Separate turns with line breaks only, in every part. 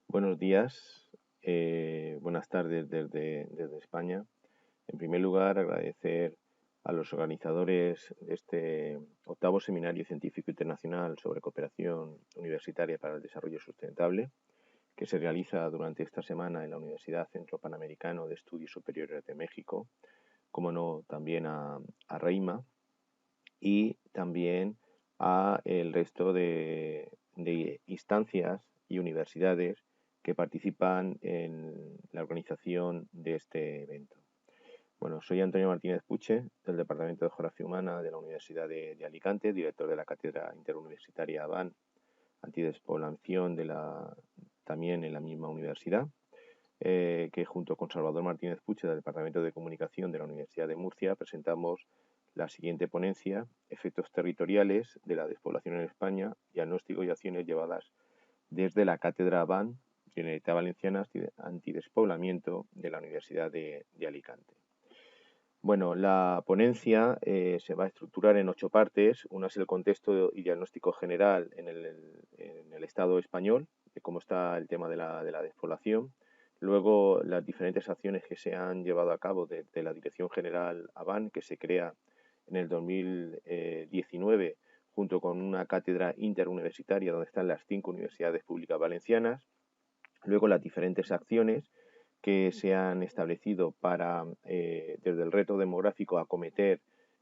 Buenos días, buenas tardes desde España. En primer lugar, agradecer a los organizadores de este octavo Seminario Científico Internacional sobre Cooperación Universitaria para el Desarrollo Sustentable, que se realiza durante esta semana en la Universidad Centro Panamericano de Estudios Superiores de México, como no, también a Reima y también a el resto de instancias y universidades que participan en la organización de este evento. Bueno, soy Antonio Martínez Puche, del Departamento de Geografía Humana de la Universidad de Alicante, director de la Cátedra Interuniversitaria ABAN, Antidespoblación también en la misma universidad, que junto con Salvador Martínez Puche, del Departamento de Comunicación de la Universidad de Murcia, presentamos la siguiente ponencia: efectos territoriales de la despoblación en España, diagnóstico y acciones llevadas desde la Cátedra ABAN, Generalitat Valenciana Antidespoblamiento, de la Universidad de Alicante. Bueno, la ponencia se va a estructurar en 8 partes. Una es el contexto y diagnóstico general en el Estado español, de cómo está el tema de la despoblación. Luego, las diferentes acciones que se han llevado a cabo desde la Dirección General ABAN, que se crea en el 2019, junto con una cátedra interuniversitaria donde están las 5 universidades públicas valencianas. Luego, las diferentes acciones que se han establecido para, desde el reto demográfico, acometer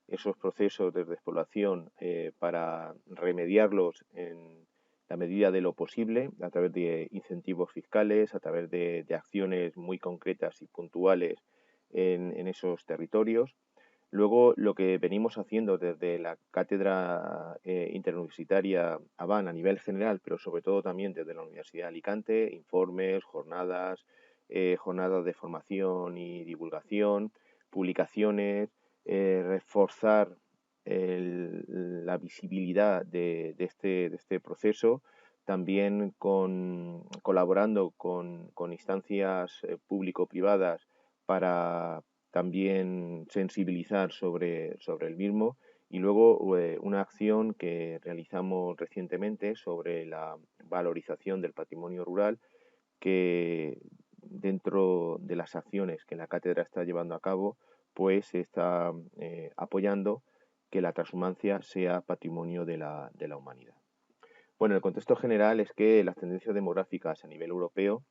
esos procesos de despoblación para remediarlos en la medida de lo posible, a través de incentivos fiscales, a través de acciones muy concretas y puntuales en esos territorios. Luego, lo que venimos haciendo desde la cátedra interuniversitaria ABAN a nivel general, pero sobre todo también desde la Universidad de Alicante: informes, jornadas de formación y divulgación, publicaciones, reforzar la visibilidad de este proceso, también colaborando con instancias público-privadas para también sensibilizar sobre el mismo. Y luego una acción que realizamos recientemente sobre la valorización del patrimonio rural, que dentro de las acciones que la cátedra está llevando a cabo, pues está apoyando que la transhumancia sea patrimonio de la humanidad. Bueno, el contexto general es que las tendencias demográficas a nivel europeo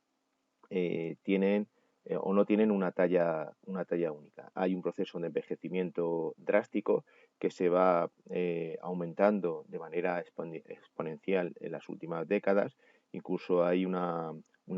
tienen o no tienen una talla única. Hay un proceso de envejecimiento drástico que se va aumentando de manera exponencial en las últimas décadas. Incluso hay una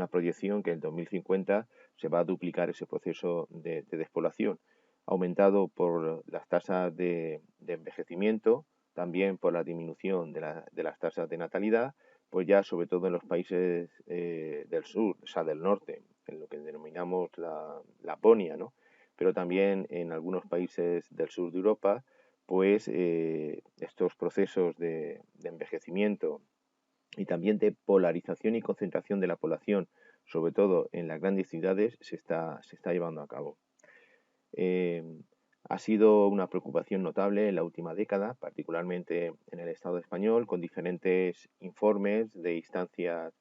proyección que en 2050 se va a duplicar ese proceso de despoblación, aumentado por las tasas de envejecimiento, también por la disminución de las tasas de natalidad, pues ya sobre todo en los países del sur, o sea, del norte, en lo que denominamos la Laponia, ¿no? Pero también en algunos países del sur de Europa, pues estos procesos de envejecimiento y también de polarización y concentración de la población, sobre todo en las grandes ciudades, se está llevando a cabo. Eh, ha sido una preocupación notable en la última década, particularmente en el Estado español, con diferentes informes de instancias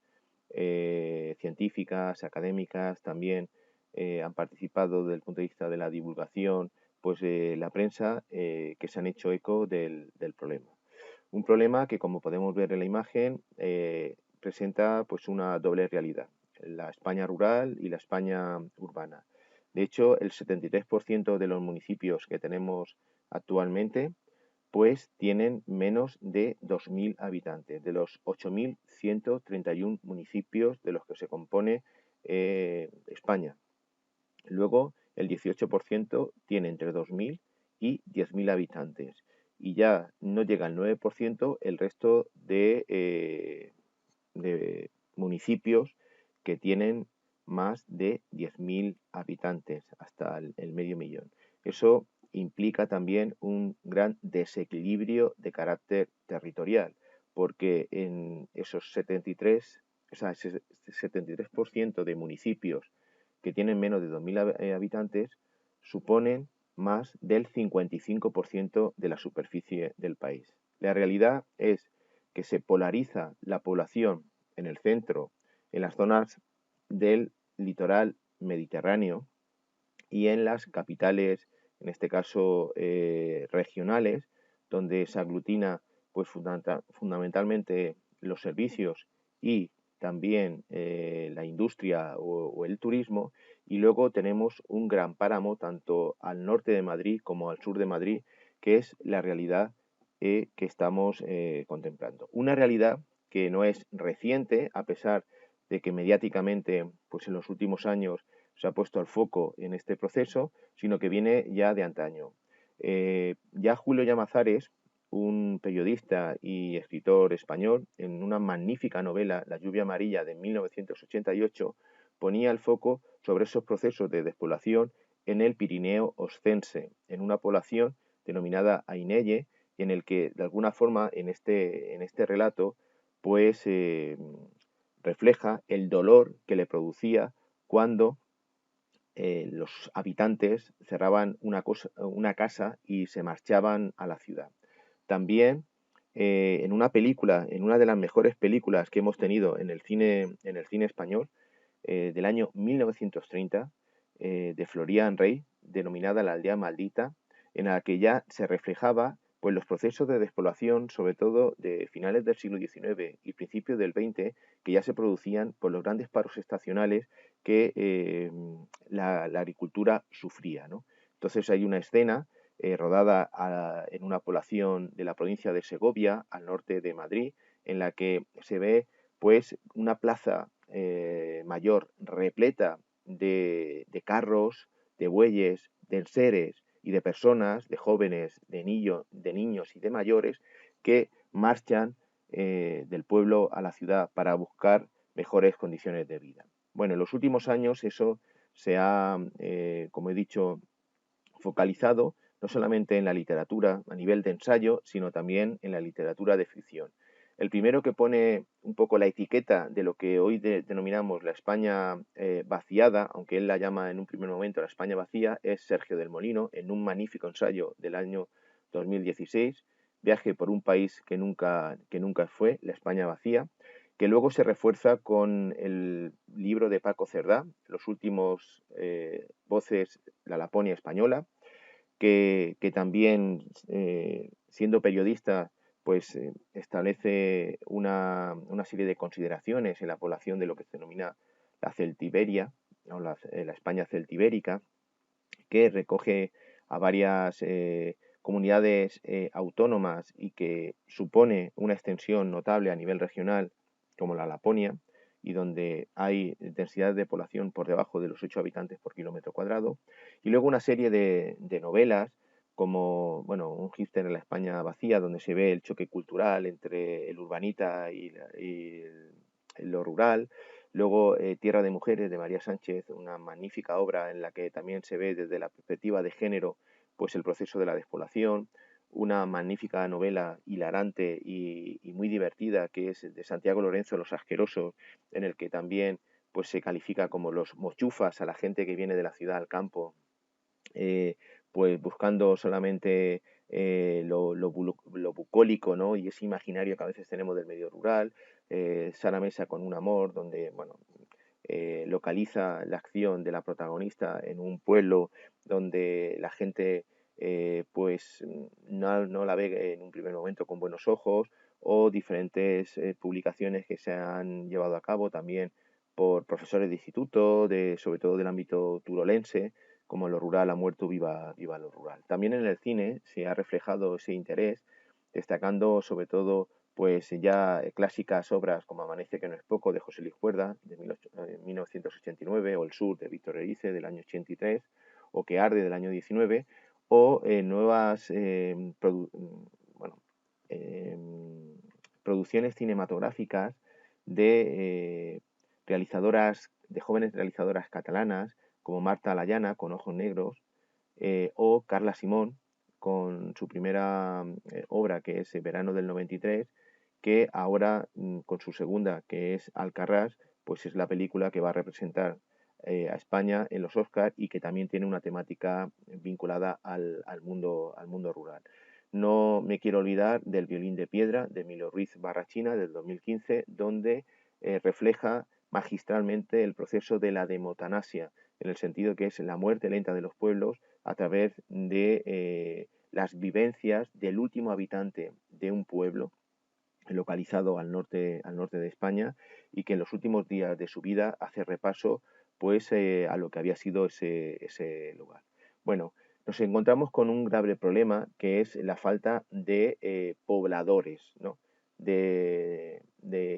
científicas, académicas. También han participado desde el punto de vista de la divulgación, pues la prensa, que se han hecho eco del problema. Un problema que, como podemos ver en la imagen, presenta pues una doble realidad: la España rural y la España urbana. De hecho, el 73% de los municipios que tenemos actualmente pues tienen menos de 2.000 habitantes, de los 8.131 municipios de los que se compone España. Luego, el 18% tiene entre 2.000 y 10.000 habitantes. Y ya no llega al 9% el resto de municipios que tienen más de 10.000 habitantes, hasta el medio millón. Eso implica también un gran desequilibrio de carácter territorial, porque en esos 73, o sea, ese 73% de municipios que tienen menos de 2.000 habitantes suponen más del 55% de la superficie del país. La realidad es que se polariza la población en el centro en las zonas del litoral mediterráneo y en las capitales, en este caso regionales, donde se aglutina pues fundamentalmente los servicios y también la industria o el turismo, y luego tenemos un gran páramo tanto al norte de Madrid como al sur de Madrid, que es la realidad que estamos contemplando. Una realidad que no es reciente, a pesar de que mediáticamente pues en los últimos años se ha puesto el foco en este proceso, sino que viene ya de antaño. Ya Julio Llamazares, un periodista y escritor español, en una magnífica novela, La lluvia amarilla, de 1988, ponía el foco sobre esos procesos de despoblación en el Pirineo oscense, en una población denominada Ainelle, y en el que, de alguna forma, en este relato, pues refleja el dolor que le producía cuando los habitantes cerraban una casa y se marchaban a la ciudad. También en una película, en una de las mejores películas que hemos tenido en el cine español, del año 1930, de Florian Rey, denominada La aldea maldita, en la que ya se reflejaba pues, los procesos de despoblación, sobre todo de finales del siglo XIX y principios del XX, que ya se producían por los grandes paros estacionales que la agricultura sufría, ¿no? Entonces hay una escena rodada en una población de la provincia de Segovia, al norte de Madrid, en la que se ve pues una plaza mayor repleta de carros, de bueyes, de enseres y de personas, de jóvenes, de niños y de mayores que marchan del pueblo a la ciudad para buscar mejores condiciones de vida. Bueno, en los últimos años eso se ha, como he dicho, focalizado no solamente en la literatura a nivel de ensayo, sino también en la literatura de ficción. El primero que pone un poco la etiqueta de lo que hoy denominamos la España vaciada, aunque él la llama en un primer momento la España vacía, es Sergio del Molino, en un magnífico ensayo del año 2016, Viaje por un país que nunca fue, la España vacía, que luego se refuerza con el libro de Paco Cerdá, Los últimos voces, la Laponia española, que también, siendo periodista, pues establece una serie de consideraciones en la población de lo que se denomina la Celtiberia, o la España celtibérica, que recoge a varias comunidades autónomas y que supone una extensión notable a nivel regional, como la Laponia, y donde hay densidad de población por debajo de los 8 habitantes por kilómetro cuadrado, y luego una serie de novelas como, bueno, Un hipster en la España vacía, donde se ve el choque cultural entre el urbanita y lo rural. Luego, Tierra de Mujeres, de María Sánchez, una magnífica obra en la que también se ve desde la perspectiva de género pues el proceso de la despoblación. Una magnífica novela hilarante y muy divertida que es de Santiago Lorenzo, Los Asquerosos, en el que también pues se califica como los mochufas a la gente que viene de la ciudad al campo, eh, pues buscando solamente lo bucólico, ¿no? Y ese imaginario que a veces tenemos del medio rural. Sara Mesa con Un amor, donde bueno, localiza la acción de la protagonista en un pueblo donde la gente pues no la ve en un primer momento con buenos ojos, o diferentes publicaciones que se han llevado a cabo también por profesores de instituto, sobre todo del ámbito turolense, como Lo rural ha muerto, viva lo rural. También en el cine se ha reflejado ese interés, destacando sobre todo pues ya clásicas obras como Amanece que no es poco, de José Luis Cuerda, de 1989, o El sur, de Víctor Erice, del año 83, o Que arde, del año 19, o nuevas bueno, eh, producciones cinematográficas de de jóvenes realizadoras catalanas, como Marta Layana, con Ojos Negros, o Carla Simón, con su primera obra, que es Verano del 93, que ahora, con su segunda, que es Alcarrás, pues es la película que va a representar a España en los Oscars, y que también tiene una temática vinculada al mundo rural. No me quiero olvidar del Violín de piedra, de Emilio Ruiz Barrachina, del 2015, donde refleja magistralmente el proceso de la demotanasia, en el sentido que es la muerte lenta de los pueblos a través de las vivencias del último habitante de un pueblo localizado al norte de España, y que en los últimos días de su vida hace repaso pues a lo que había sido ese lugar. Bueno, nos encontramos con un grave problema, que es la falta de pobladores, ¿no?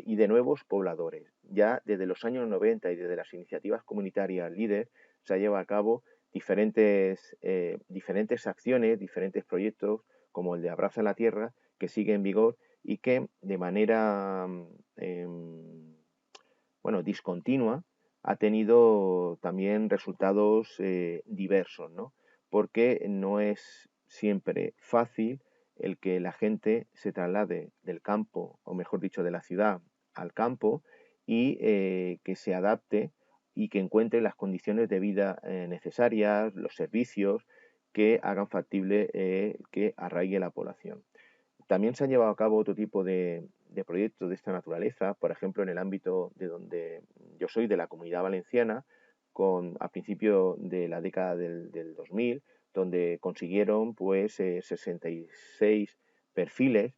Y de nuevos pobladores. Ya desde los años 90 y desde las iniciativas comunitarias líder se ha llevado a cabo diferentes acciones, diferentes proyectos, como el de Abraza la Tierra, que sigue en vigor y que de manera discontinua ha tenido también resultados diversos, ¿no? Porque no es siempre fácil el que la gente se traslade del campo, o mejor dicho, de la ciudad al campo, y que se adapte y que encuentre las condiciones de vida necesarias, los servicios que hagan factible que arraigue la población. También se han llevado a cabo otro tipo de proyectos de esta naturaleza, por ejemplo, en el ámbito de donde yo soy, de la Comunidad Valenciana, a principio de la década del 2000, donde consiguieron pues 66 perfiles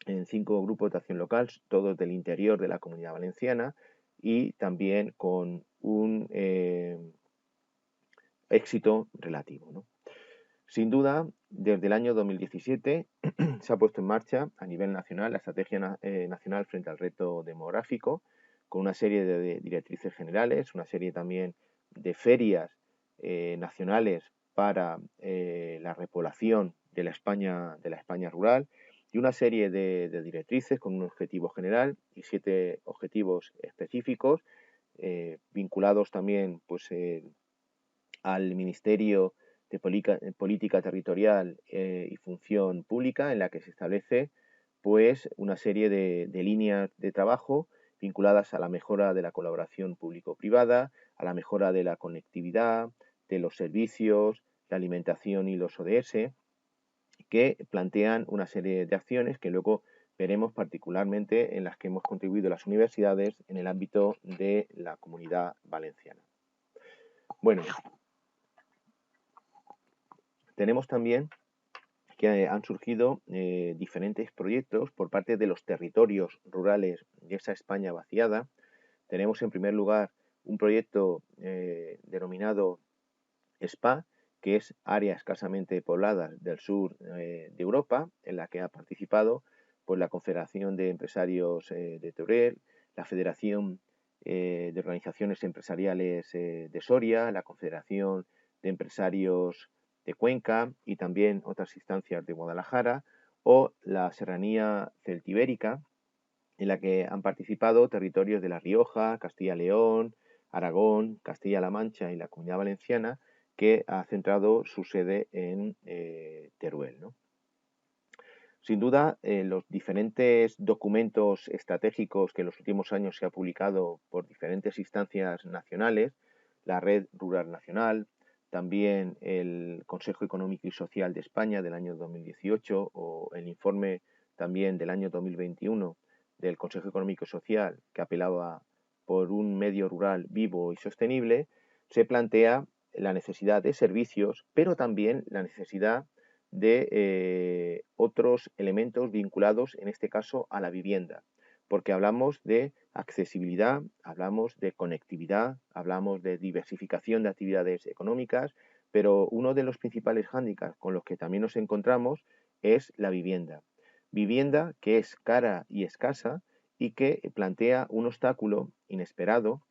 en 5 grupos de acción local, todos del interior de la Comunidad Valenciana, y también con un éxito relativo, ¿no? Sin duda, desde el año 2017 se ha puesto en marcha a nivel nacional la Estrategia Nacional frente al Reto Demográfico, con una serie de directrices generales, una serie también de ferias nacionales para la repoblación de la España rural, y una serie de directrices con un objetivo general y 7 objetivos específicos, vinculados también pues, al Ministerio de Política Territorial y Función Pública, en la que se establece pues una serie de líneas de trabajo vinculadas a la mejora de la colaboración público-privada, a la mejora de la conectividad, de los servicios, la alimentación y los ODS, que plantean una serie de acciones que luego veremos particularmente en las que hemos contribuido las universidades en el ámbito de la Comunidad Valenciana. Bueno, tenemos también que han surgido diferentes proyectos por parte de los territorios rurales de esa España vaciada. Tenemos en primer lugar un proyecto denominado SPA, que es Áreas Escasamente Pobladas del Sur de Europa, en la que ha participado pues, la Confederación de Empresarios de Teruel, la Federación de Organizaciones Empresariales de Soria, la Confederación de Empresarios de Cuenca y también otras instancias de Guadalajara, o la Serranía Celtibérica, en la que han participado territorios de La Rioja, Castilla-León, Aragón, Castilla-La Mancha y la Comunidad Valenciana, que ha centrado su sede en Teruel, ¿no? Sin duda, los diferentes documentos estratégicos que en los últimos años se ha publicado por diferentes instancias nacionales, la Red Rural Nacional, también el Consejo Económico y Social de España del año 2018, o el informe también del año 2021 del Consejo Económico y Social, que apelaba por un medio rural vivo y sostenible, se plantea la necesidad de servicios, pero también la necesidad de otros elementos vinculados, en este caso, a la vivienda, porque hablamos de accesibilidad, hablamos de conectividad, hablamos de diversificación de actividades económicas, pero uno de los principales hándicaps con los que también nos encontramos es la vivienda. Vivienda que es cara y escasa y que plantea un obstáculo inesperado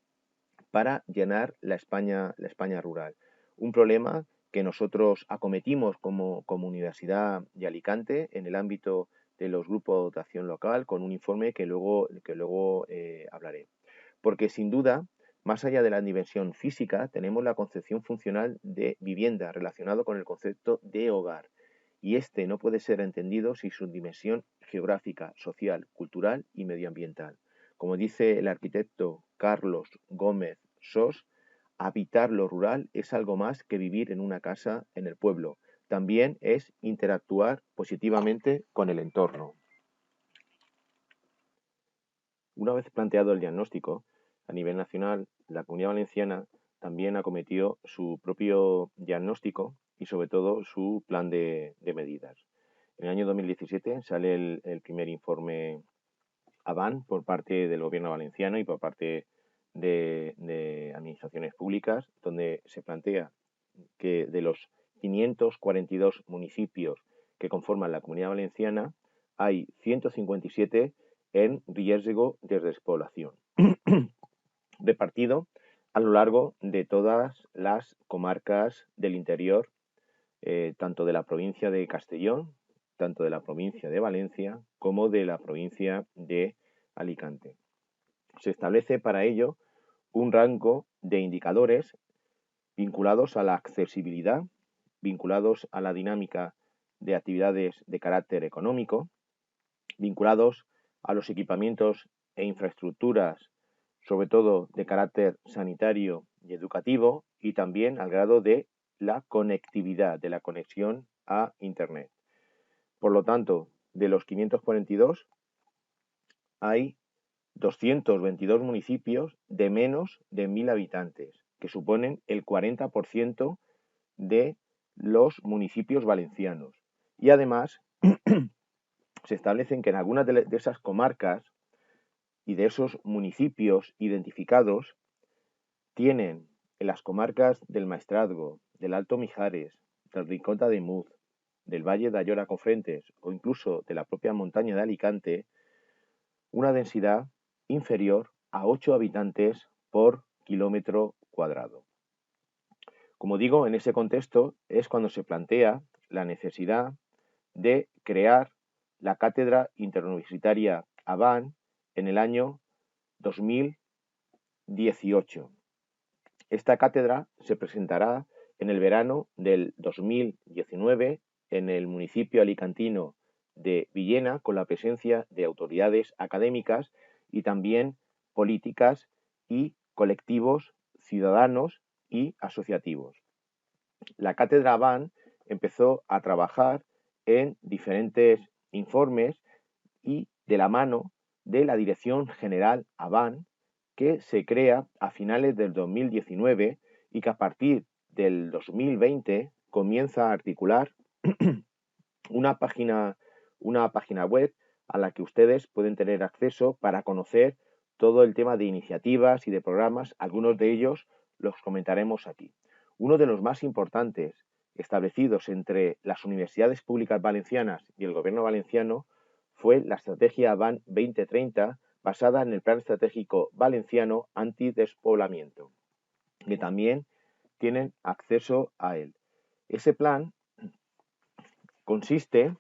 para llenar la España rural. Un problema que nosotros acometimos como Universidad de Alicante en el ámbito de los grupos de acción local, con un informe que luego hablaré. Porque sin duda, más allá de la dimensión física, tenemos la concepción funcional de vivienda relacionado con el concepto de hogar. Y este no puede ser entendido sin su dimensión geográfica, social, cultural y medioambiental. Como dice el arquitecto Carlos Gómez Sos, habitar lo rural es algo más que vivir en una casa en el pueblo. También es interactuar positivamente con el entorno. Una vez planteado el diagnóstico, a nivel nacional, la Comunidad Valenciana también acometió su propio diagnóstico y sobre todo su plan de medidas. En el año 2017 sale el primer informe ABAN por parte del gobierno valenciano y por parte de administraciones públicas, donde se plantea que de los 542 municipios que conforman la Comunidad Valenciana, hay 157 en riesgo de despoblación, repartido a lo largo de todas las comarcas del interior, tanto de la provincia de Castellón, tanto de la provincia de Valencia, como de la provincia de Alicante. Se establece para ello un rango de indicadores vinculados a la accesibilidad, vinculados a la dinámica de actividades de carácter económico, vinculados a los equipamientos e infraestructuras, sobre todo de carácter sanitario y educativo, y también al grado de la conectividad, de la conexión a Internet. Por lo tanto, de los 542 hay 222 municipios de menos de 1.000 habitantes, que suponen el 40% de los municipios valencianos. Y además, se establecen que en algunas de esas comarcas y de esos municipios identificados tienen en las comarcas del Maestrazgo, del Alto Mijares, del Rincón de Muz, del Valle de Ayora-Cofrentes o incluso de la propia montaña de Alicante, una densidad inferior a 8 habitantes por kilómetro cuadrado. Como digo, en ese contexto es cuando se plantea la necesidad de crear la Cátedra Interuniversitaria ABAN en el año 2018. Esta cátedra se presentará en el verano del 2019 en el municipio alicantino de Villena, con la presencia de autoridades académicas y también políticas y colectivos ciudadanos y asociativos. La cátedra ABAN empezó a trabajar en diferentes informes y de la mano de la Dirección General ABAN, que se crea a finales del 2019 y que a partir del 2020 comienza a articular una página web a la que ustedes pueden tener acceso para conocer todo el tema de iniciativas y de programas. Algunos de ellos los comentaremos aquí. Uno de los más importantes establecidos entre las universidades públicas valencianas y el gobierno valenciano fue la estrategia ABAN 2030, basada en el Plan Estratégico Valenciano Antidespoblamiento, que también tienen acceso a él. Ese plan consiste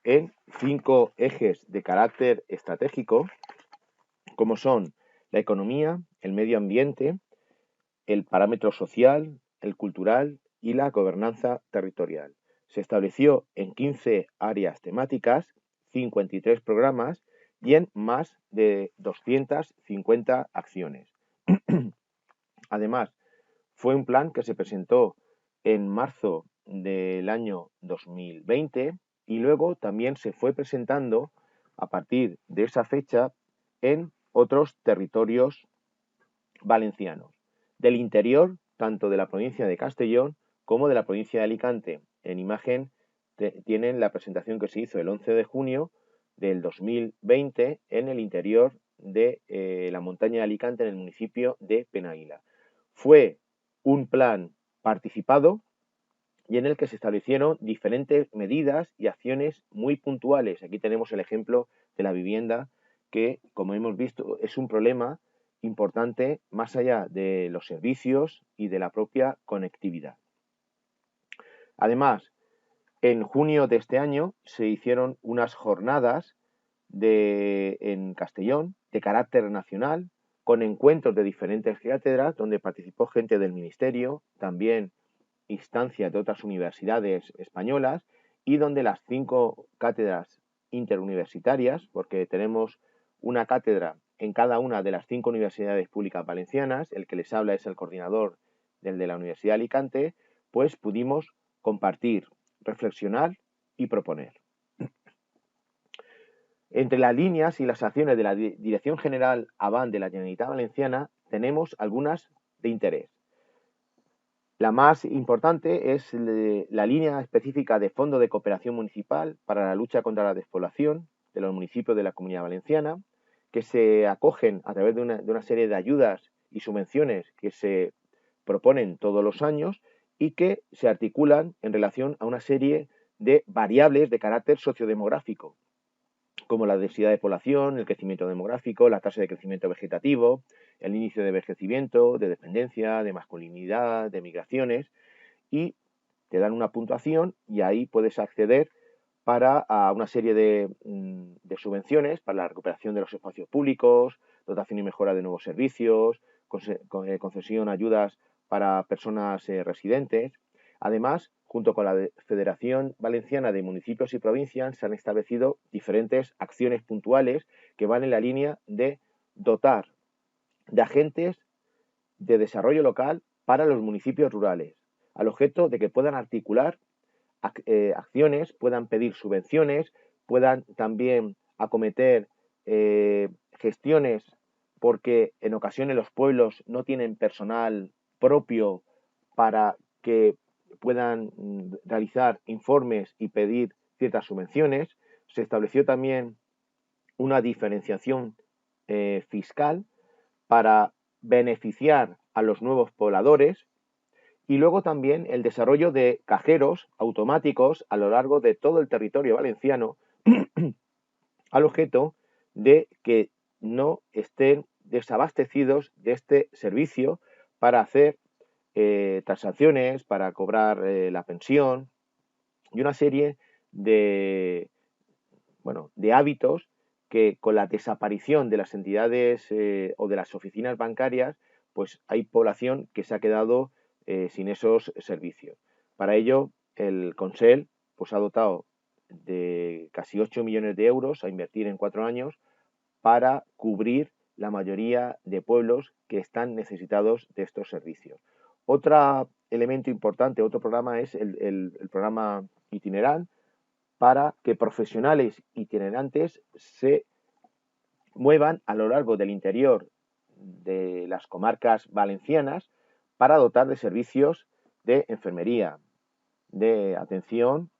en 5 ejes de carácter estratégico, como son la economía, el medio ambiente, el parámetro social, el cultural y la gobernanza territorial. Se estableció en 15 áreas temáticas, 53 programas y en más de 250 acciones. Además, fue un plan que se presentó en marzo del año 2020 y luego también se fue presentando a partir de esa fecha en otros territorios valencianos, del interior, tanto de la provincia de Castellón como de la provincia de Alicante. En imagen tienen la presentación que se hizo el 11 de junio del 2020 en el interior de la montaña de Alicante, en el municipio de Penàguila. Fue un plan participado y en el que se establecieron diferentes medidas y acciones muy puntuales. Aquí tenemos el ejemplo de la vivienda, que, como hemos visto, es un problema importante más allá de los servicios y de la propia conectividad. Además, en junio de este año se hicieron unas jornadas en Castellón de carácter nacional, con encuentros de diferentes cátedras donde participó gente del ministerio, también instancias de otras universidades españolas, y donde las 5 cátedras interuniversitarias, porque tenemos una cátedra en cada una de las 5 universidades públicas valencianas, el que les habla es el coordinador del de la Universidad de Alicante, pues pudimos compartir, reflexionar y proponer. Entre las líneas y las acciones de la Dirección General ABAN de la Generalitat Valenciana tenemos algunas de interés. La más importante es la línea específica de Fondo de Cooperación Municipal para la lucha contra la despoblación de los municipios de la Comunidad Valenciana, que se acogen a través de una serie de ayudas y subvenciones que se proponen todos los años y que se articulan en relación a una serie de variables de carácter sociodemográfico, como la densidad de población, el crecimiento demográfico, la tasa de crecimiento vegetativo, el índice de envejecimiento, de dependencia, de masculinidad, de migraciones, y te dan una puntuación y ahí puedes acceder a una serie de subvenciones para la recuperación de los espacios públicos, dotación y mejora de nuevos servicios, concesión ayudas para personas residentes. Además, junto con la Federación Valenciana de Municipios y Provincias, se han establecido diferentes acciones puntuales que van en la línea de dotar de agentes de desarrollo local para los municipios rurales, al objeto de que puedan articular acciones, puedan pedir subvenciones, puedan también acometer gestiones, porque en ocasiones los pueblos no tienen personal propio para que puedan realizar informes y pedir ciertas subvenciones. Se estableció también una diferenciación fiscal para beneficiar a los nuevos pobladores, y luego también el desarrollo de cajeros automáticos a lo largo de todo el territorio valenciano al objeto de que no estén desabastecidos de este servicio para hacer transacciones, para cobrar la pensión y una serie de hábitos que con la desaparición de las entidades o de las oficinas bancarias, pues hay población que se ha quedado sin esos servicios. Para ello, el Consell pues, ha dotado de casi 8 millones de euros a invertir en 4 años para cubrir la mayoría de pueblos que están necesitados de estos servicios. Otro elemento importante, otro programa es el programa itinerante, para que profesionales itinerantes se muevan a lo largo del interior de las comarcas valencianas para dotar de servicios de enfermería, de atención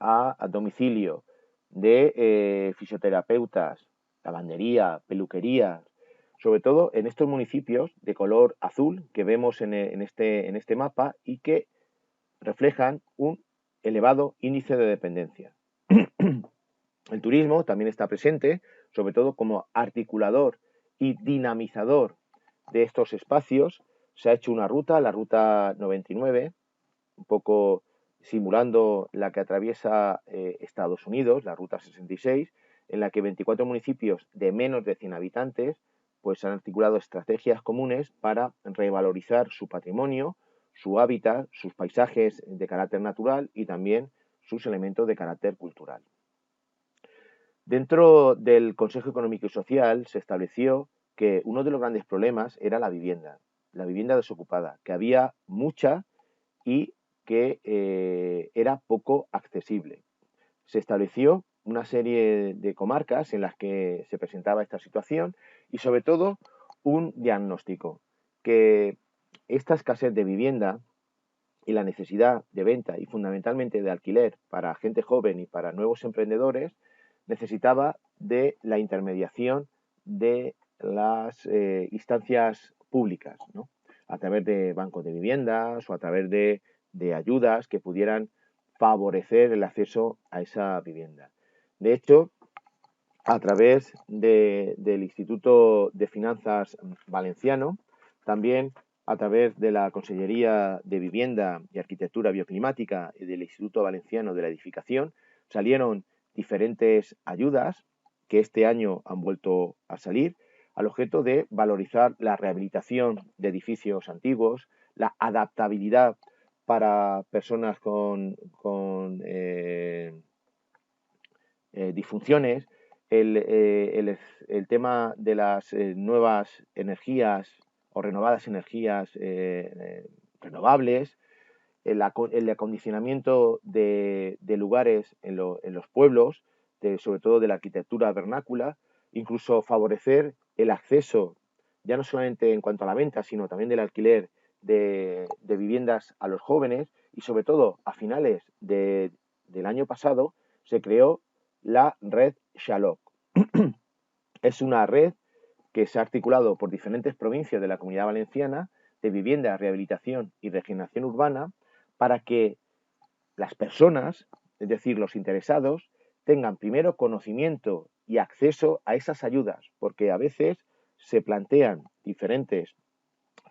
a domicilio, de fisioterapeutas, lavandería, peluquería, sobre todo en estos municipios de color azul que vemos en este mapa y que reflejan un elevado índice de dependencia. El turismo también está presente, sobre todo como articulador y dinamizador de estos espacios. Se ha hecho una ruta, la ruta 99, un poco simulando la que atraviesa Estados Unidos, la ruta 66, en la que 24 municipios de menos de 100 habitantes pues han articulado estrategias comunes para revalorizar su patrimonio, su hábitat, sus paisajes de carácter natural y también sus elementos de carácter cultural. Dentro del Consejo Económico y Social se estableció que uno de los grandes problemas era la vivienda desocupada, que había mucha y que era poco accesible. Se estableció una serie de comarcas en las que se presentaba esta situación y sobre todo un diagnóstico, que esta escasez de vivienda y la necesidad de venta y fundamentalmente de alquiler para gente joven y para nuevos emprendedores necesitaba de la intermediación de las instancias públicas, ¿no? A través de bancos de viviendas o a través de ayudas que pudieran favorecer el acceso a esa vivienda. De hecho, a través del Instituto de Finanzas Valenciano, también a través de la Consellería de Vivienda y Arquitectura Bioclimática y del Instituto Valenciano de la Edificación, salieron diferentes ayudas que este año han vuelto a salir al objeto de valorizar la rehabilitación de edificios antiguos, la adaptabilidad para personas con disfunciones, el tema de las nuevas energías o renovadas energías renovables, el acondicionamiento de lugares en los pueblos, sobre todo de la arquitectura vernácula, incluso favorecer el acceso ya no solamente en cuanto a la venta, sino también del alquiler de viviendas a los jóvenes, y sobre todo a finales del año pasado se creó la red Shalok. Es una red que se ha articulado por diferentes provincias de la Comunidad Valenciana de vivienda, rehabilitación y regeneración urbana para que las personas, es decir, los interesados, tengan primero conocimiento y acceso a esas ayudas, porque a veces se plantean diferentes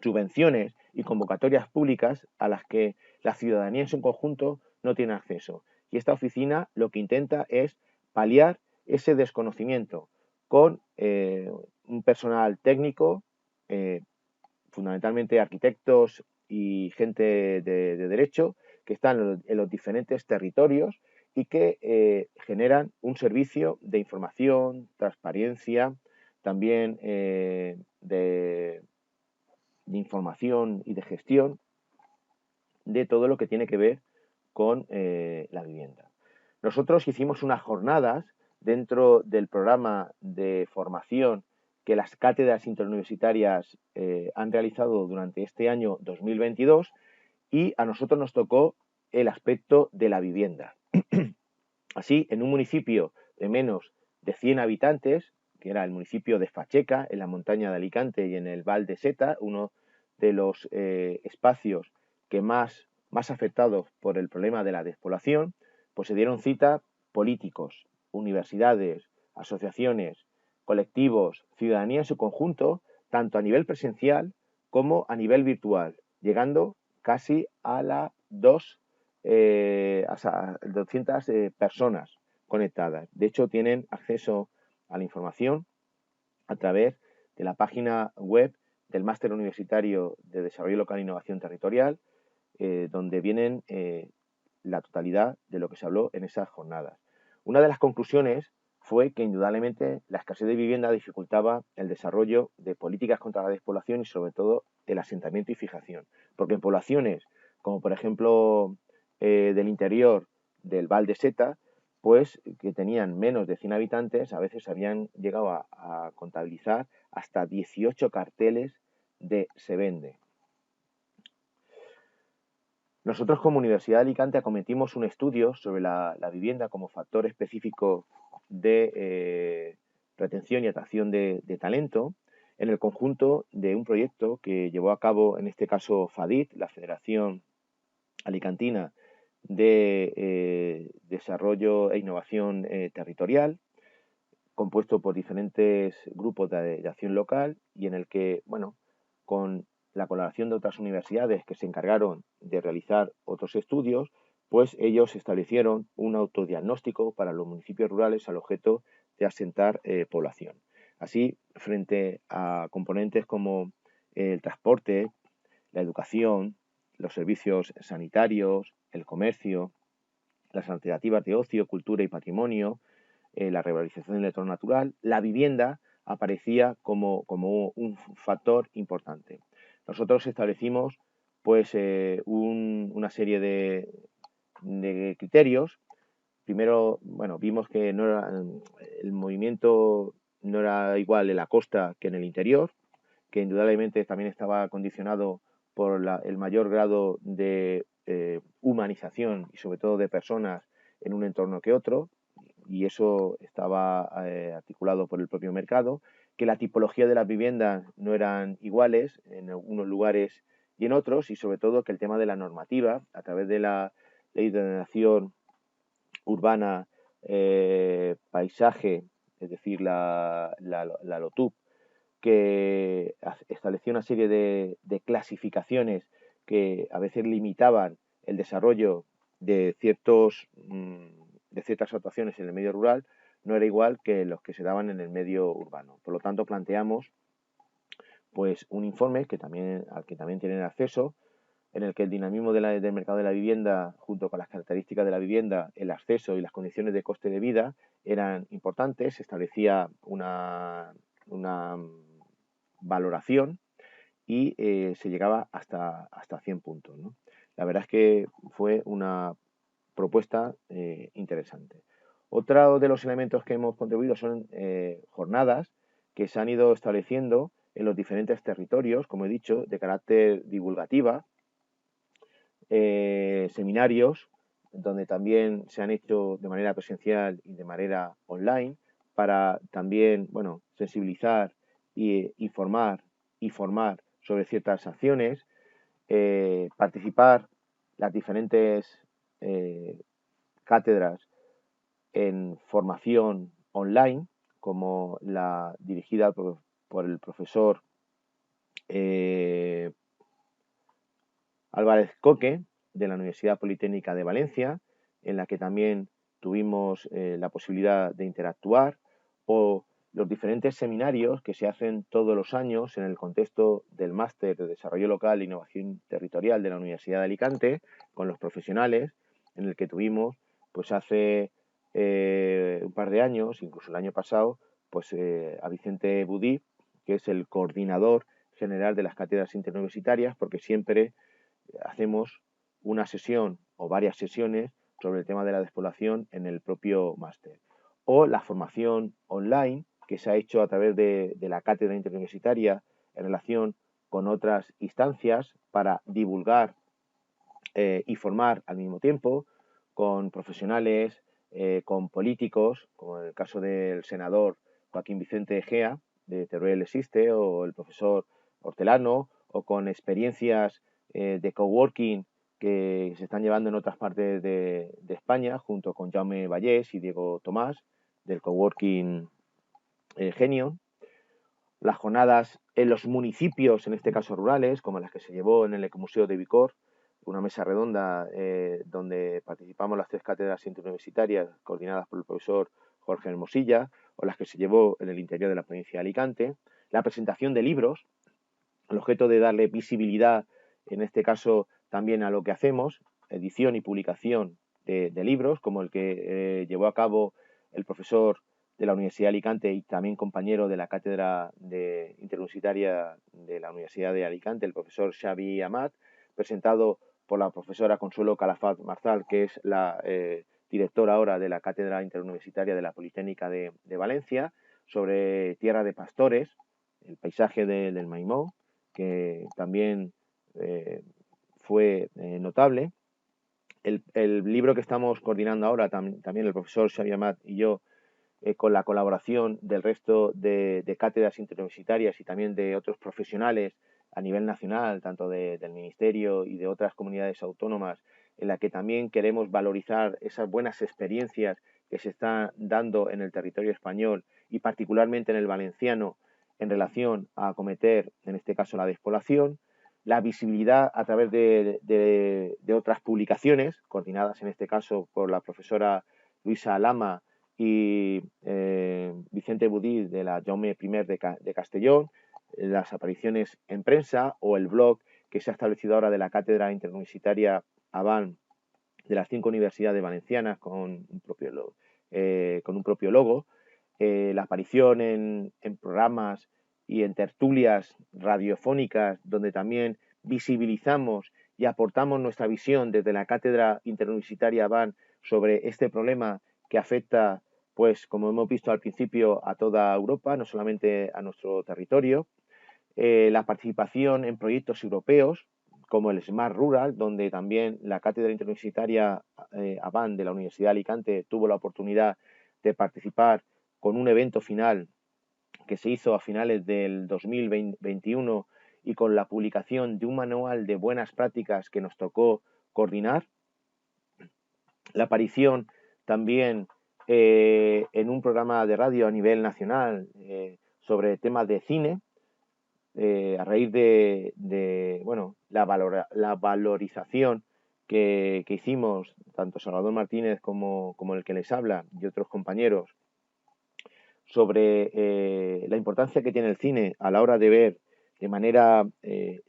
subvenciones y convocatorias públicas a las que la ciudadanía en su conjunto no tiene acceso. Y esta oficina lo que intenta es paliar ese desconocimiento con un personal técnico, fundamentalmente arquitectos y gente de derecho, que están en los diferentes territorios y que generan un servicio de información, transparencia, también de información y de gestión de todo lo que tiene que ver con la vivienda. Nosotros hicimos unas jornadas dentro del programa de formación que las cátedras interuniversitarias han realizado durante este año 2022 y a nosotros nos tocó el aspecto de la vivienda. Así, en un municipio de menos de 100 habitantes, que era el municipio de Facheca, en la montaña de Alicante y en el Val de Seta, uno de los espacios que más afectados por el problema de la despoblación, pues se dieron cita políticos, universidades, asociaciones, colectivos, ciudadanía en su conjunto, tanto a nivel presencial como a nivel virtual, llegando casi a las 200 personas conectadas. De hecho, tienen acceso a la información a través de la página web del Máster Universitario de Desarrollo Local e Innovación Territorial, donde vienen la totalidad de lo que se habló en esas jornadas. Una de las conclusiones fue que indudablemente la escasez de vivienda dificultaba el desarrollo de políticas contra la despoblación y sobre todo el asentamiento y fijación, porque en poblaciones como por ejemplo del interior del Val de Seta, pues que tenían menos de 100 habitantes, a veces habían llegado a contabilizar hasta 18 carteles de se vende. Nosotros como Universidad de Alicante acometimos un estudio sobre la vivienda como factor específico de retención y atracción de talento en el conjunto de un proyecto que llevó a cabo, en este caso FADIT, la Federación Alicantina de Desarrollo e Innovación Territorial, compuesto por diferentes grupos de acción local y en el que, bueno, con la colaboración de otras universidades que se encargaron de realizar otros estudios, pues ellos establecieron un autodiagnóstico para los municipios rurales al objeto de asentar población. Así, frente a componentes como el transporte, la educación, los servicios sanitarios, el comercio, las alternativas de ocio, cultura y patrimonio, la revalorización del entorno natural, la vivienda aparecía como un factor importante. Nosotros establecimos pues una serie de criterios. Primero, bueno, vimos que no era, el movimiento no era igual en la costa que en el interior, que indudablemente también estaba condicionado por el mayor grado de humanización y sobre todo de personas en un entorno que otro, y eso estaba articulado por el propio mercado, que la tipología de las viviendas no eran iguales en algunos lugares y en otros, y sobre todo que el tema de la normativa, a través de la ley de ordenación urbana, paisaje, es decir, la LOTUP, que estableció una serie de clasificaciones que a veces limitaban el desarrollo de ciertas actuaciones en el medio rural, no era igual que los que se daban en el medio urbano. Por lo tanto, planteamos pues un informe al que también tienen acceso, en el que el dinamismo del mercado de la vivienda, junto con las características de la vivienda, el acceso y las condiciones de coste de vida eran importantes. Se establecía una valoración y se llegaba hasta 100 puntos, ¿no? La verdad es que fue una propuesta interesante. Otro de los elementos que hemos contribuido son jornadas que se han ido estableciendo en los diferentes territorios, como he dicho, de carácter divulgativa, seminarios donde también se han hecho de manera presencial y de manera online para también, bueno, sensibilizar e informar y formar sobre ciertas acciones, participar las diferentes cátedras en formación online, como la dirigida por el profesor Álvarez Coque, de la Universidad Politécnica de Valencia, en la que también tuvimos la posibilidad de interactuar, o los diferentes seminarios que se hacen todos los años en el contexto del Máster de Desarrollo Local e Innovación Territorial de la Universidad de Alicante, con los profesionales, en el que tuvimos, pues hace un par de años, incluso el año pasado, pues a Vicente Budí, que es el coordinador general de las cátedras interuniversitarias, porque siempre hacemos una sesión o varias sesiones sobre el tema de la despoblación en el propio máster. O la formación online que se ha hecho a través de la cátedra interuniversitaria en relación con otras instancias para divulgar y formar al mismo tiempo con profesionales, con políticos, como en el caso del senador Joaquín Vicente Egea, de Teruel Existe, o el profesor Hortelano, o con experiencias de coworking que se están llevando en otras partes de España, junto con Jaume Vallés y Diego Tomás, del coworking Genion. Las jornadas en los municipios, en este caso rurales, como las que se llevó en el Ecomuseo de Vicor, una mesa redonda donde participamos las 3 cátedras interuniversitarias coordinadas por el profesor Jorge Hermosilla, o las que se llevó en el interior de la provincia de Alicante. La presentación de libros, el objeto de darle visibilidad, en este caso también a lo que hacemos, edición y publicación de libros, como el que llevó a cabo el profesor de la Universidad de Alicante y también compañero de la cátedra interuniversitaria de la Universidad de Alicante, el profesor Xavi Amat, presentado por la profesora Consuelo Calafat Marzal, que es la directora ahora de la cátedra interuniversitaria de la Politécnica de Valencia, sobre Tierra de Pastores, el paisaje del Maimó, que también fue notable. El libro que estamos coordinando ahora, también el profesor Xavi Amat y yo, con la colaboración del resto de cátedras interuniversitarias y también de otros profesionales a nivel nacional, tanto del Ministerio y de otras comunidades autónomas, en la que también queremos valorizar esas buenas experiencias que se están dando en el territorio español y particularmente en el valenciano en relación a acometer, en este caso, la despoblación, la visibilidad a través de otras publicaciones, coordinadas en este caso por la profesora Luisa Alama y Vicente Budí de la Jaume I de Castellón, las apariciones en prensa o el blog que se ha establecido ahora de la Cátedra Interuniversitaria ABAN de las 5 universidades valencianas con un propio logo, la aparición en programas y en tertulias radiofónicas donde también visibilizamos y aportamos nuestra visión desde la Cátedra Interuniversitaria ABAN sobre este problema que afecta, pues como hemos visto al principio, a toda Europa, no solamente a nuestro territorio. La participación en proyectos europeos como el Smart Rural, donde también la Cátedra Interuniversitaria ABAN de la Universidad de Alicante tuvo la oportunidad de participar con un evento final que se hizo a finales del 2021 y con la publicación de un manual de buenas prácticas que nos tocó coordinar. La aparición también en un programa de radio a nivel nacional sobre temas de cine, a raíz de bueno, la valorización que hicimos tanto Salvador Martínez como el que les habla y otros compañeros sobre la importancia que tiene el cine a la hora de ver de manera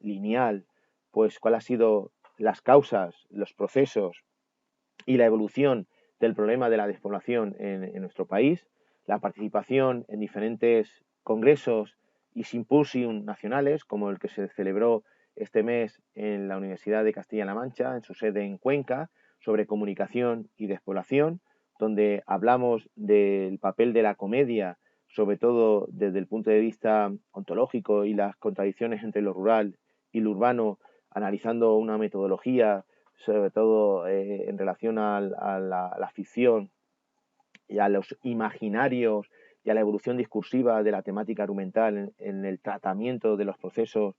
lineal pues cuáles han sido las causas, los procesos y la evolución del problema de la despoblación en nuestro país, la participación en diferentes congresos y simposios nacionales, como el que se celebró este mes en la Universidad de Castilla-La Mancha, en su sede en Cuenca, sobre comunicación y despoblación, donde hablamos del papel de la comedia sobre todo desde el punto de vista ontológico y las contradicciones entre lo rural y lo urbano, analizando una metodología, sobre todo en relación a la ficción y a los imaginarios y a la evolución discursiva de la temática argumental en el tratamiento de los procesos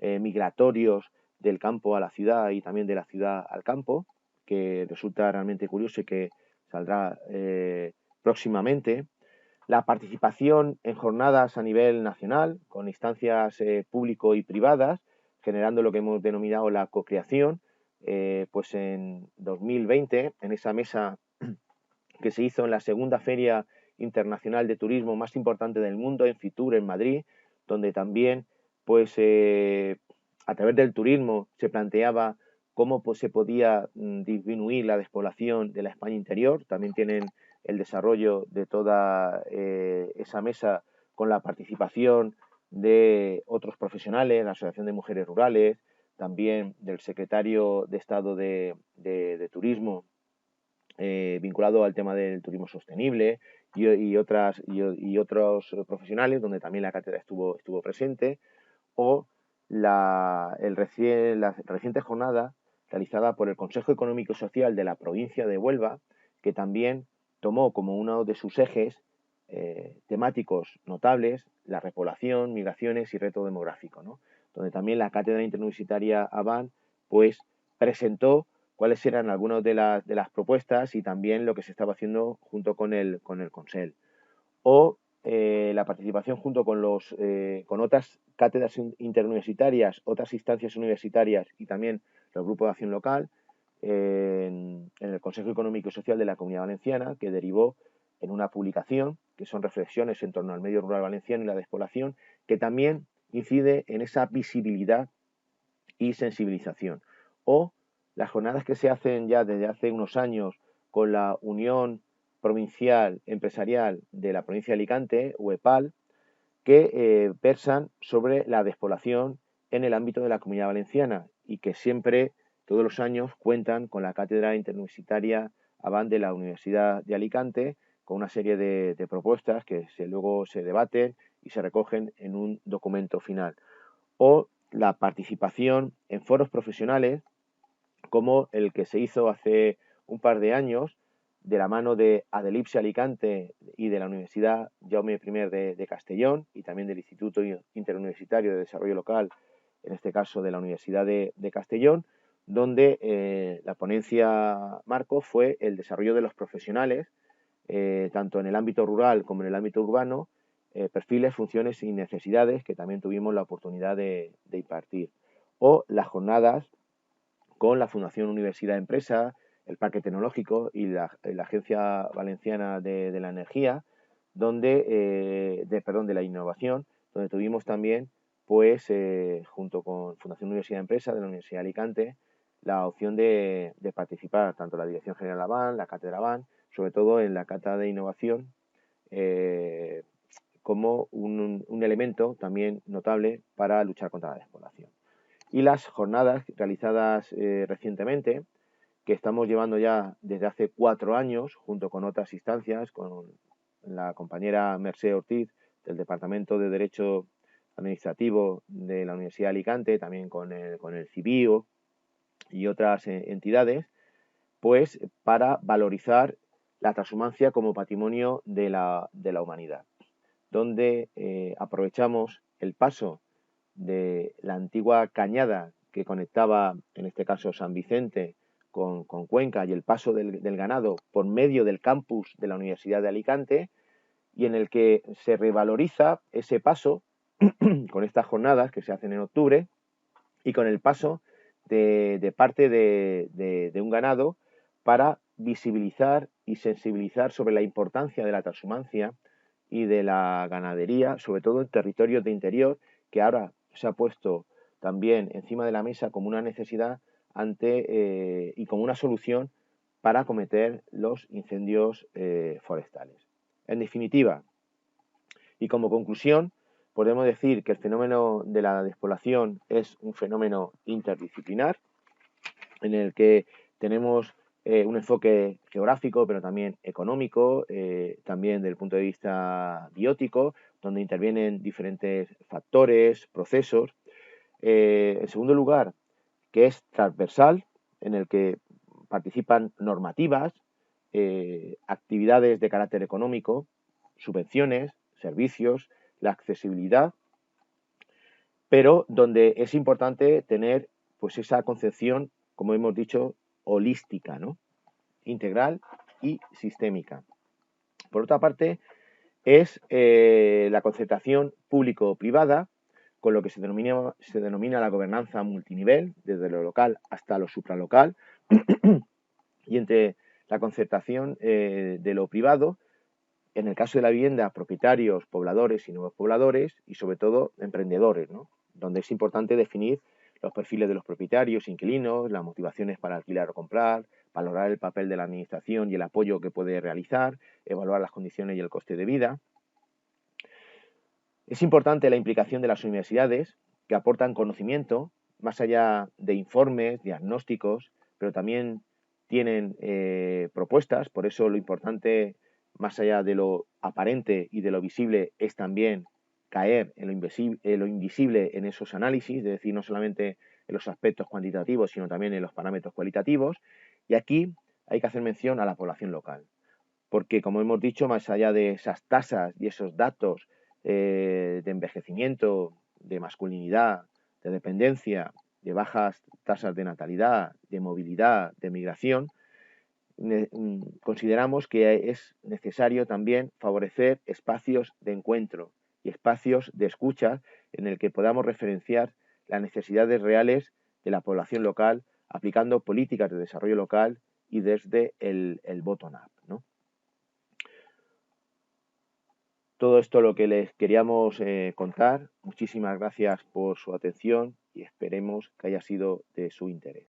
migratorios del campo a la ciudad y también de la ciudad al campo, que resulta realmente curioso y que saldrá próximamente. La participación en jornadas a nivel nacional, con instancias público y privadas, generando lo que hemos denominado la cocreación, pues en 2020, en esa mesa que se hizo en la segunda Feria Internacional de Turismo más importante del mundo, en Fitur, en Madrid, donde también, pues, a través del turismo se planteaba cómo pues, se podía disminuir la despoblación de la España interior. También tienen el desarrollo de toda esa mesa con la participación de otros profesionales, la Asociación de Mujeres Rurales, también del secretario de Estado de Turismo, vinculado al tema del turismo sostenible y otros profesionales, donde también la cátedra estuvo presente, o la reciente jornada realizada por el Consejo Económico y Social de la provincia de Huelva, que también tomó como uno de sus ejes temáticos notables la repoblación, migraciones y reto demográfico, ¿no? Donde también la Cátedra Interuniversitaria ABAN pues presentó cuáles eran algunas de las propuestas y también lo que se estaba haciendo junto con el Consell. O la participación junto con otras cátedras interuniversitarias, otras instancias universitarias y también los grupos de acción local en el Consejo Económico y Social de la Comunidad Valenciana, que derivó en una publicación que son reflexiones en torno al medio rural valenciano y la despoblación, que también incide en esa visibilidad y sensibilización. O las jornadas que se hacen ya desde hace unos años con la Unión Provincial Empresarial de la provincia de Alicante, UEPAL, que versan sobre la despoblación en el ámbito de la Comunidad Valenciana y que siempre, todos los años, cuentan con la Cátedra Interuniversitaria ABAN de la Universidad de Alicante, con una serie de propuestas que luego se debaten y se recogen en un documento final. O la participación en foros profesionales, como el que se hizo hace un par de años, de la mano de Adelipse Alicante y de la Universidad Jaume I de Castellón y también del Instituto Interuniversitario de Desarrollo Local, en este caso de la Universidad de Castellón, donde la ponencia marco fue el desarrollo de los profesionales, tanto en el ámbito rural como en el ámbito urbano, perfiles, funciones y necesidades que también tuvimos la oportunidad de impartir. O las jornadas con la Fundación Universidad Empresa, el Parque Tecnológico y la Agencia Valenciana de la Energía, de la Innovación, donde tuvimos también, pues, junto con Fundación Universidad Empresa de la Universidad de Alicante, la opción de participar tanto la Dirección General ABAN, la Cátedra ABAN, sobre todo en la Cata de Innovación, como un elemento también notable para luchar contra la despoblación. Y las jornadas realizadas recientemente, que estamos llevando ya desde hace 4 años, junto con otras instancias, con la compañera Mercè Ortiz del Departamento de Derecho Administrativo de la Universidad de Alicante, también con el CIBIO y otras entidades, pues para valorizar la transhumancia como patrimonio de la humanidad, donde aprovechamos el paso de la antigua cañada que conectaba, en este caso, San Vicente con Cuenca y el paso del ganado por medio del campus de la Universidad de Alicante, y en el que se revaloriza ese paso con estas jornadas que se hacen en octubre y con el paso de parte de un ganado para visibilizar y sensibilizar sobre la importancia de la transhumancia y de la ganadería, sobre todo en territorios de interior, que ahora se ha puesto también encima de la mesa como una necesidad y como una solución para acometer los incendios forestales. En definitiva, y como conclusión, podemos decir que el fenómeno de la despoblación es un fenómeno interdisciplinar en el que tenemos un enfoque geográfico, pero también económico, también desde el punto de vista biótico, donde intervienen diferentes factores, procesos. En segundo lugar, que es transversal, en el que participan normativas, actividades de carácter económico, subvenciones, servicios, la accesibilidad, pero donde es importante tener pues esa concepción, como hemos dicho, holística, ¿no? Integral y sistémica. Por otra parte, es la concertación público-privada, con lo que se denomina la gobernanza multinivel, desde lo local hasta lo supralocal, y entre la concertación de lo privado, en el caso de la vivienda, propietarios, pobladores y nuevos pobladores, y sobre todo emprendedores, ¿no? Donde es importante definir los perfiles de los propietarios, inquilinos, las motivaciones para alquilar o comprar, valorar el papel de la administración y el apoyo que puede realizar, evaluar las condiciones y el coste de vida. Es importante la implicación de las universidades, que aportan conocimiento, más allá de informes, diagnósticos, pero también tienen propuestas, por eso lo importante, más allá de lo aparente y de lo visible, es también caer en lo invisible en esos análisis, es decir, no solamente en los aspectos cuantitativos, sino también en los parámetros cualitativos. Y aquí hay que hacer mención a la población local, porque como hemos dicho, más allá de esas tasas y esos datos de envejecimiento, de masculinidad, de dependencia, de bajas tasas de natalidad, de movilidad, de migración, consideramos que es necesario también favorecer espacios de encuentro y espacios de escucha en el que podamos referenciar las necesidades reales de la población local, aplicando políticas de desarrollo local y desde el bottom-up, ¿no? Todo esto es lo que les queríamos contar. Muchísimas gracias por su atención y esperemos que haya sido de su interés.